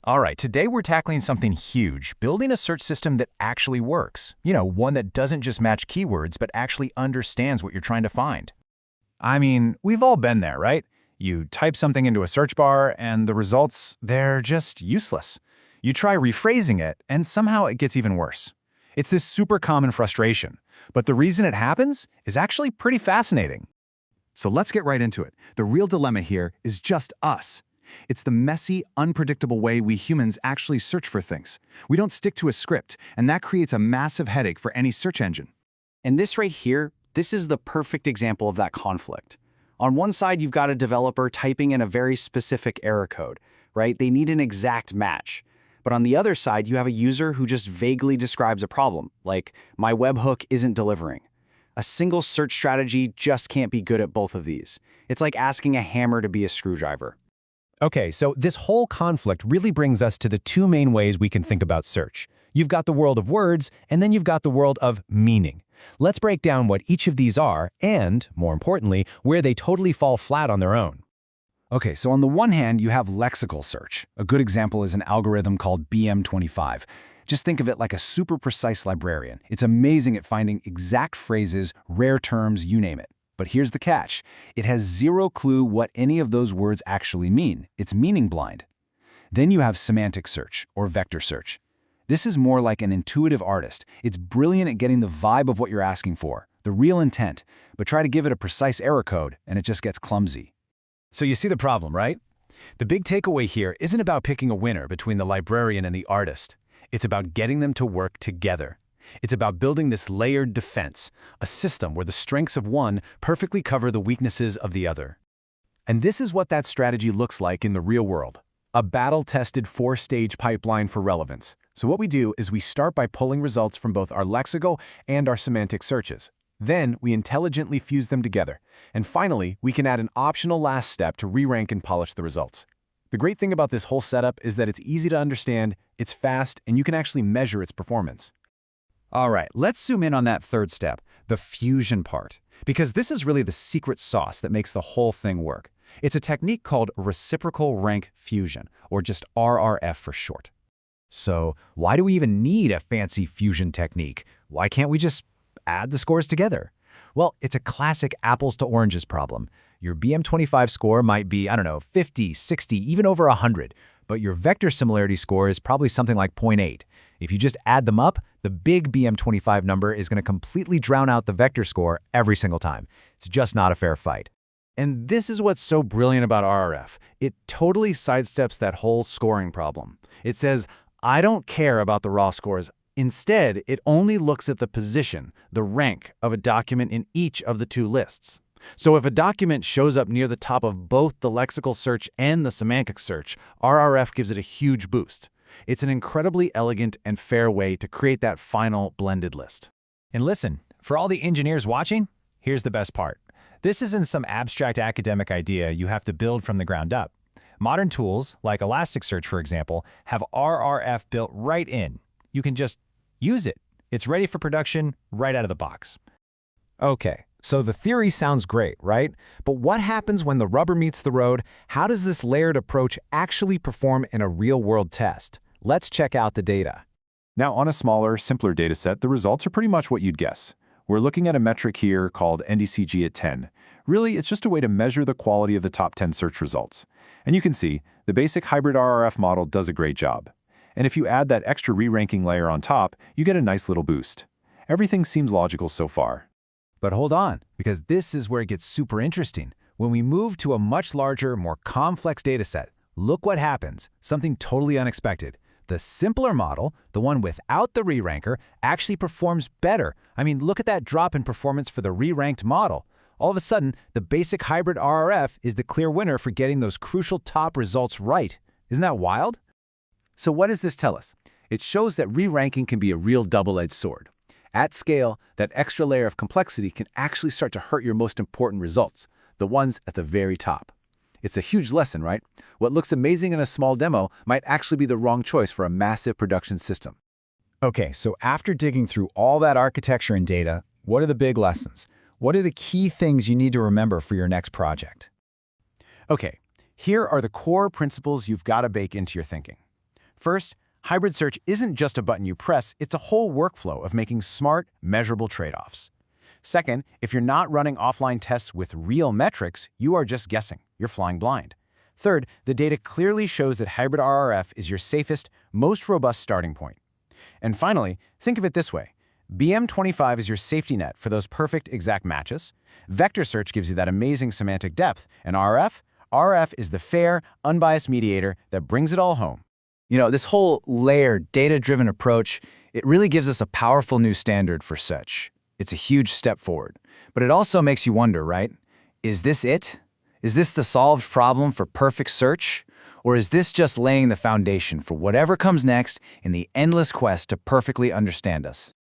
All right, today we're tackling something huge, building a search system that actually works. One that doesn't just match keywords, but actually understands what you're trying to find. I mean, we've all been there, right? You type something into a search bar, and the results, they're just useless. You try rephrasing it, and somehow it gets even worse. It's this super common frustration. But the reason it happens is actually pretty fascinating. So let's get right into it. The real dilemma here is just us. It's the messy, unpredictable way we humans actually search for things. We don't stick to a script, and that creates a massive headache for any search engine. And this right here, this is the perfect example of that conflict. On one side, you've got a developer typing in a very specific error code, right? They need an exact match. But on the other side, you have a user who just vaguely describes a problem, like, my webhook isn't delivering. A single search strategy just can't be good at both of these. It's like asking a hammer to be a screwdriver. Okay, so this whole conflict really brings us to the two main ways we can think about search. You've got the world of words, and then you've got the world of meaning. Let's break down what each of these are, and, more importantly, where they totally fall flat on their own. Okay, so on the one hand, you have lexical search. A good example is an algorithm called BM25. Just think of it like a super precise librarian. It's amazing at finding exact phrases, rare terms, you name it. But here's the catch. It has zero clue what any of those words actually mean. It's meaning blind. Then you have semantic search, or vector search. This is more like an intuitive artist. It's brilliant at getting the vibe of what you're asking for, the real intent, but try to give it a precise error code, and it just gets clumsy. So you see the problem, right? The big takeaway here isn't about picking a winner between the librarian and the artist. It's about getting them to work together. It's about building this layered defense, a system where the strengths of one perfectly cover the weaknesses of the other. And this is what that strategy looks like in the real world. A battle-tested 4-stage pipeline for relevance. So what we do is we start by pulling results from both our lexical and our semantic searches. Then we intelligently fuse them together. And finally, we can add an optional last step to re-rank and polish the results. The great thing about this whole setup is that it's easy to understand, it's fast, and you can actually measure its performance. All right, let's zoom in on that third step, the fusion part, because this is really the secret sauce that makes the whole thing work. It's a technique called Reciprocal Rank Fusion, or just RRF for short. So why do we even need a fancy fusion technique? Why can't we just add the scores together? Well, it's a classic apples to oranges problem. Your BM25 score might be, 50, 60, even over 100, but your vector similarity score is probably something like 0.8. If you just add them up, the big BM25 number is going to completely drown out the vector score every single time. It's just not a fair fight. And this is what's so brilliant about RRF. It totally sidesteps that whole scoring problem. It says, I don't care about the raw scores. Instead, it only looks at the position, the rank of a document in each of the two lists. So if a document shows up near the top of both the lexical search and the semantic search, RRF gives it a huge boost. It's an incredibly elegant and fair way to create that final blended list. And listen, for all the engineers watching, here's the best part. This isn't some abstract academic idea you have to build from the ground up. Modern tools, like Elasticsearch for example, have RRF built right in. You can just use it. It's ready for production right out of the box. Okay, so the theory sounds great, right? But what happens when the rubber meets the road? How does this layered approach actually perform in a real-world test? Let's check out the data. Now, on a smaller, simpler dataset, the results are pretty much what you'd guess. We're looking at a metric here called NDCG at 10. Really, it's just a way to measure the quality of the top 10 search results. And you can see, the basic hybrid RRF model does a great job. And if you add that extra re-ranking layer on top, you get a nice little boost. Everything seems logical so far. But hold on, because this is where it gets super interesting. When we move to a much larger, more complex dataset, look what happens, something totally unexpected. The simpler model, the one without the re-ranker, actually performs better. I mean, look at that drop in performance for the re-ranked model. All of a sudden, the basic hybrid RRF is the clear winner for getting those crucial top results right. Isn't that wild? So what does this tell us? It shows that re-ranking can be a real double-edged sword. At scale, that extra layer of complexity can actually start to hurt your most important results, the ones at the very top. It's a huge lesson, right? What looks amazing in a small demo might actually be the wrong choice for a massive production system. Okay, so after digging through all that architecture and data, what are the big lessons? What are the key things you need to remember for your next project? Okay, here are the core principles you've got to bake into your thinking. First, hybrid search isn't just a button you press, it's a whole workflow of making smart, measurable trade-offs. Second, if you're not running offline tests with real metrics, you are just guessing. You're flying blind. Third, the data clearly shows that hybrid RRF is your safest, most robust starting point. And finally, think of it this way. BM25 is your safety net for those perfect exact matches. Vector search gives you that amazing semantic depth. And RRF is the fair, unbiased mediator that brings it all home. You know, this whole layered, data-driven approach, it really gives us a powerful new standard for search. It's a huge step forward. But it also makes you wonder, right? Is this it? Is this the solved problem for perfect search? Or is this just laying the foundation for whatever comes next in the endless quest to perfectly understand us?